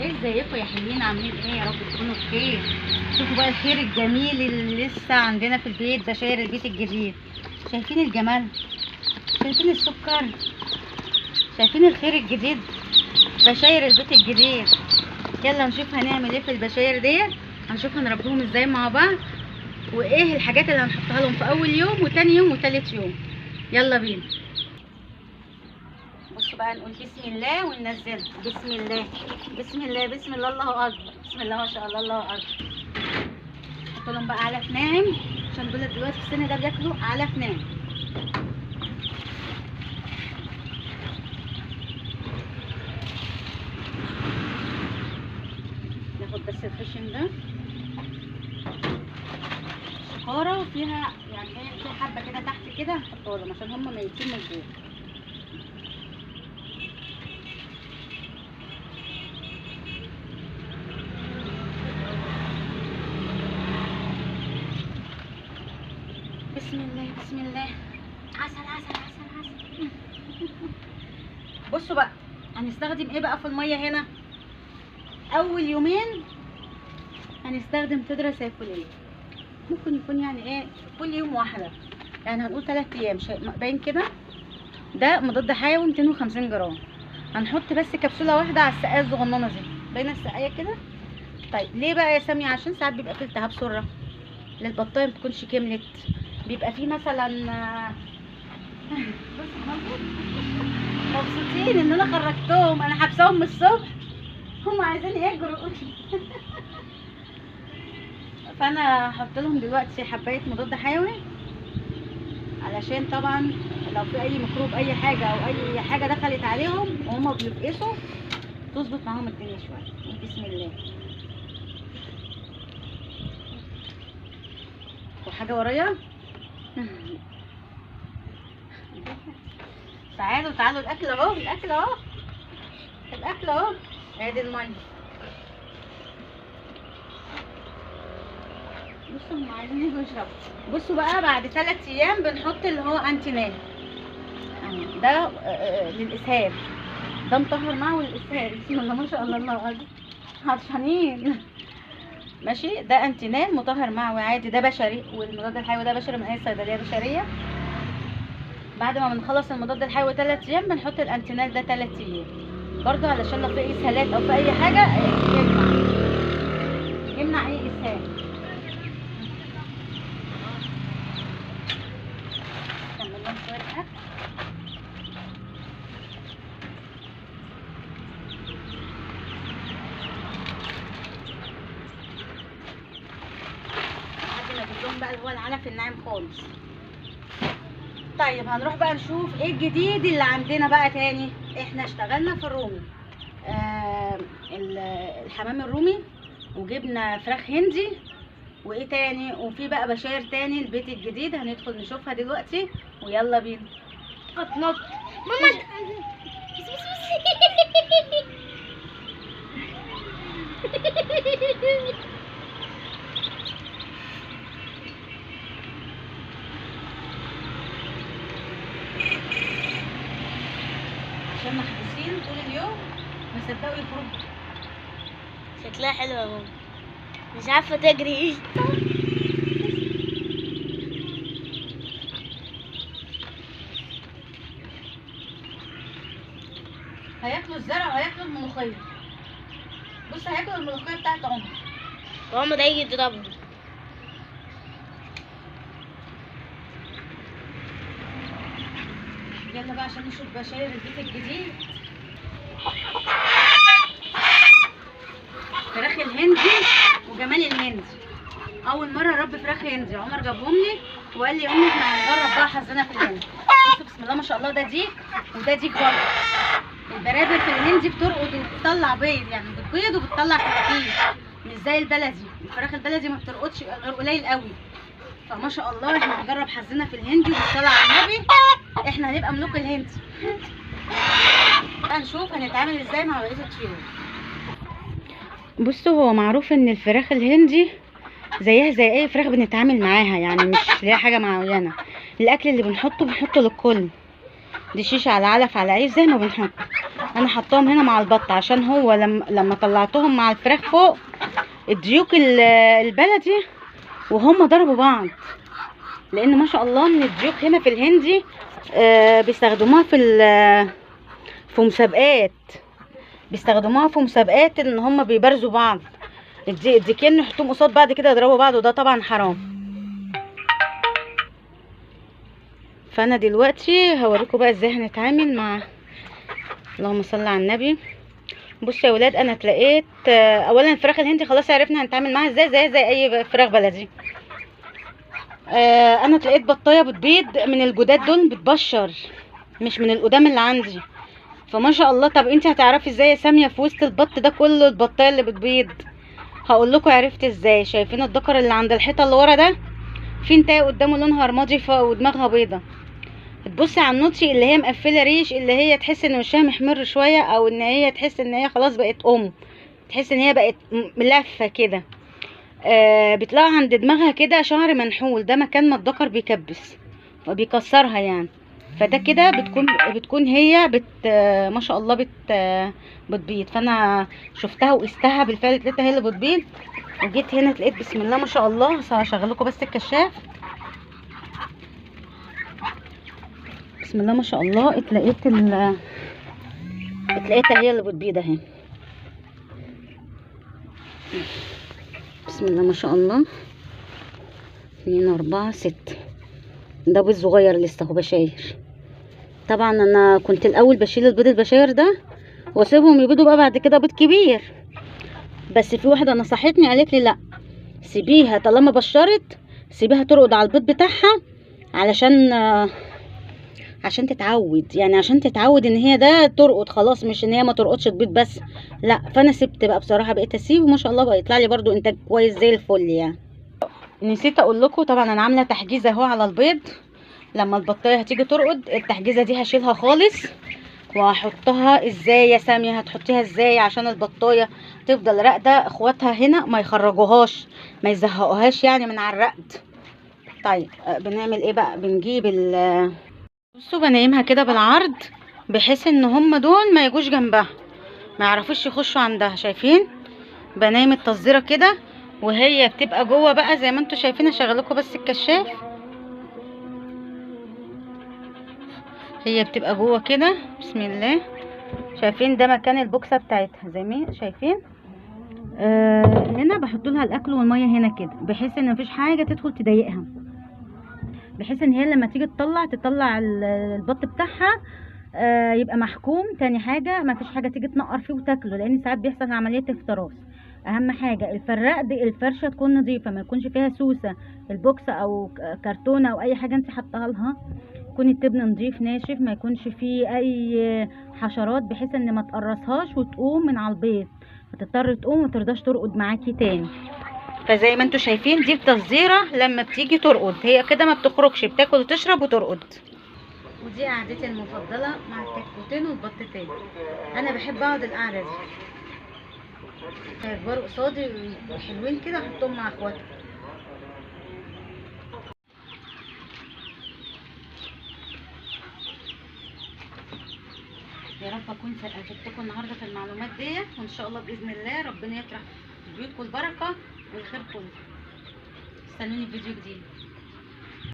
ايه ازيكم يا حلوين؟ عاملين ايه؟ يا رب تكونوا بخير. شوفوا بقى الخير الجميل اللي لسه عندنا في البيت، بشاير البيت الجديد. شايفين الجمال؟ شايفين السكر؟ شايفين الخير الجديد؟ بشاير البيت الجديد. يلا نشوف هنعمل ايه في البشاير ديت. هنشوف هنربيهم ازاي مع بعض، وايه الحاجات اللي هنحطها لهم في اول يوم وتاني يوم وتالت يوم. يلا بينا. بصوا بقى، نقول بسم الله وننزل. بسم الله بسم الله بسم الله، الله اكبر، بسم الله ما شاء الله، الله اكبر. نحط لهم بقى علف ناعم، عشان دول دلوقتي في السن ده بياكلوا علف ناعم. ناخد بس الخشن ده، شكاره فيها يعني ايه، في حبه كده تحت كده هنحطها لهم عشان هم ميتين من الجوع. بسم الله بسم الله. عسل عسل عسل عسل. بصوا بقى، هنستخدم ايه بقى في الميه هنا؟ اول يومين هنستخدم تدرة سيكولية، ممكن يكون يعني ايه كل يوم واحده، يعني هنقول 3 ايام. باين كده ده مضاد حيوي 250 جرام. هنحط بس كبسوله واحده على السقايه الصغننه دي، باينه السقايه كده. طيب ليه بقى يا ساميه؟ عشان ساعات بيبقى فيه التهاب سره للبطايه ما تكونش كملت، بيبقى فيه مثلا مبسوطين ان انا خرجتهم، انا حابساهم من الصبح هم عايزين يجروا. فانا هحط لهم دلوقتي حبايه مضاد حيوي، علشان طبعا لو في اي ميكروب اي حاجه او اي حاجه دخلت عليهم وهم بيفقسوا تظبط معاهم الدنيا شويه. بسم الله. وحاجه ورايا. تعالوا تعالوا، الاكل اهو، الاكل اهو، الاكل اهو. ادي الميه. بصوا هم عايزين يجوا يشربوا. بصوا بقى، بعد 3 ايام بنحط اللي هو انتينال، يعني ده للاسهال، ده مطهر معه للاسهال. بسم الله ما شاء الله، الله اكبر، عطشانين. ماشي، ده انتينال مطهر معوي عادي، ده بشري، والمضاد الحيوي ده بشري من اي صيدليه بشريه. بعد ما بنخلص المضاد الحيوي 3 ايام بنحط الانتينال ده 3 ايام برضه، علشان لو في اي اسهالات او في اي حاجه يمنع اي اسهال. كمل لهم شويه اكل. لحد ما اجيب لهم بقى اللي هو العلف الناعم خالص. طيب هنروح بقى نشوف ايه الجديد اللي عندنا بقى تاني. احنا اشتغلنا في الرومي، الحمام الرومي، وجبنا فراخ هندي، وايه تاني، وفي بقى بشاير تاني البيت الجديد هندخل نشوفها دلوقتي. ويلا بينا. نط ماما. عشان محبوسين طول اليوم ما صدقوا يخرجوا. شكلها حلو يا ماما، مش عارفه تجري. هياكلوا الزرع وهياكلوا الملوخيه. بص، هياكلوا الملوخيه بتاعت عمر، وهم ده يجي يضربهم. يلا بقى عشان نشوف بشاير البيت الجديد. فراخ الهندي وجمال الهندي، اول مره اربي فراخ هندي. عمر جابهم لي وقال لي يا امي احنا هنجرب بقى حظنا في الهندي. بصوا بسم الله ما شاء الله، ده ديك وده ديك برضه. البرابر في الهندي بترقد وبتطلع بيض، يعني بتبيض وبتطلع كتاكيت، مش زي البلدي. الفراخ البلدي ما بترقدش غير قليل قوي. فما شاء الله احنا هنجرب حظنا في الهندي، والصلاه على النبي احنا هنبقى ملوك الهندي. هنشوف هنتعامل ازاي مع بقيه الطيور. بصوا، هو معروف ان الفراخ الهندي زيها زي اي فراخ بنتعامل معاها، يعني مش ليها حاجه معينه. الاكل اللي بنحطه بنحطه للكل، دي شيشه على علف على عيش زي ما بنحط. انا حطاهم هنا مع البط عشان هو لما طلعتهم مع الفراخ فوق الديوك البلدي وهم ضربوا بعض، لان ما شاء الله ان الديوك هنا في الهندي بيستخدموها في مسابقات، بيستخدموها في مسابقات ان هم بيبرزوا بعض، الديكين نحطهم قصاد بعض كده يضربوا بعض، وده طبعا حرام. فانا دلوقتي هوريكم بقى ازاي هنتعامل مع، اللهم صل على النبي. بصوا يا ولاد، انا اتلقيت اولا الفراخ الهندي خلاص عرفنا هنتعامل معاها ازاي، زي اي فراخ بلدي. انا اتلقيت بطايه بتبيض من الجداد دول، بتبشر، مش من القدام اللي عندي. فما شاء الله. طب انت هتعرفي ازاي يا ساميه في وسط البط ده كله البطايه اللي بتبيض؟ هقول لكم عرفت ازاي. شايفين الدكر اللي عند الحيطه اللي ورا ده؟ في انتايه قدامه لونها رمادي ودماغها بيضه. تبصي على النوتشي اللي هي مقفله ريش، اللي هي تحس ان وشها محمر شويه، او ان هي تحس ان هي خلاص بقت تحس ان هي بقت ملفه كده. بتلاقي عند دماغها كده شعر منحول، ده مكان ما الدكر بيكبس وبيكسرها يعني. فده كده بتكون هي ما شاء الله بتبيض. فانا شفتها وقستها بالفعل، لقيتها هي اللي بتبيض. وجيت هنا لقيت بسم الله ما شاء الله. هشغل لكم بس الكشاف. بسم الله ما شاء الله. اتلقيتها هي اللي بتبيض اهي. بسم الله ما شاء الله. 2 4 6. ده بيض صغير لسه اهو بشاير. طبعا انا كنت الاول بشيل البيض البشاير ده واسيبهم يبيضوا بقى بعد كده بيض كبير، بس في واحده نصحتني قالت لي لا، سيبيها طالما بشرت، سيبيها ترقد على البيض بتاعها عشان تتعود، يعني عشان تتعود ان هي ده ترقد خلاص، مش ان هي ما ترقدش تبيض بس. لا، فانا سبت بقى بصراحه، بقيت اسيب وما شاء الله بقى يطلع لي برده انتاج كويس زي الفل يعني. نسيت اقول لكم، طبعا انا عامله تحجيزه اهو على البيض. لما البطايه هتيجي ترقد التحجيزه دي هشيلها خالص وهحطها ازاي يا ساميه؟ هتحطيها ازاي عشان البطايه تفضل راقده، اخواتها هنا ما يخرجوهاش، ما يزهقوهاش يعني من على الرقد. طيب بنعمل ايه بقى؟ بنجيب بصوا بنيمها كده بالعرض بحيث ان هم دول ما يجوش جنبها، ما يعرفوش يخشوا عندها. شايفين؟ بنيم التصديره كده وهي بتبقى جوه بقى زي ما انتم شايفين. هشغلكوا بس الكشاف. هي بتبقى جوه كده. بسم الله. شايفين؟ ده مكان البوكسه بتاعتها زي ما شايفين. هنا بحط لها الاكل والميه هنا كده، بحيث ان مفيش حاجه تدخل تضايقها، بحيث ان هي لما تيجي تطلع البط بتاعها يبقى محكوم. تاني حاجه مفيش حاجه تيجي تنقر فيه وتاكله، لان ساعات بيحصل عمليه افتراس. اهم حاجه الفرشه تكون نظيفه، ما يكونش فيها سوسه البوكس او كرتونه او اي حاجه انت حطها لها. يكون التبن نظيف ناشف، ما يكونش فيه اي حشرات، بحيث ان ما تقرصهاش وتقوم من على البيض، فتضطر تقوم ومترضاش ترقد معاكي تاني. فزي ما انتوا شايفين دي التصديره لما بتيجي ترقد هي كده ما بتخرجش، بتاكل وتشرب وترقد. ودي قعدتي المفضله مع الكتكوتين والبطتين. انا بحب اقعد القعده دي، هيكبروا قصادي حلوين كده، احطهم مع اخواتي. يا رب اكون فدتكم النهارده في المعلومات ديت، وان شاء الله باذن الله ربنا يطرح في بيوتكم البركه والخير كله. استنوني في فيديو جديد.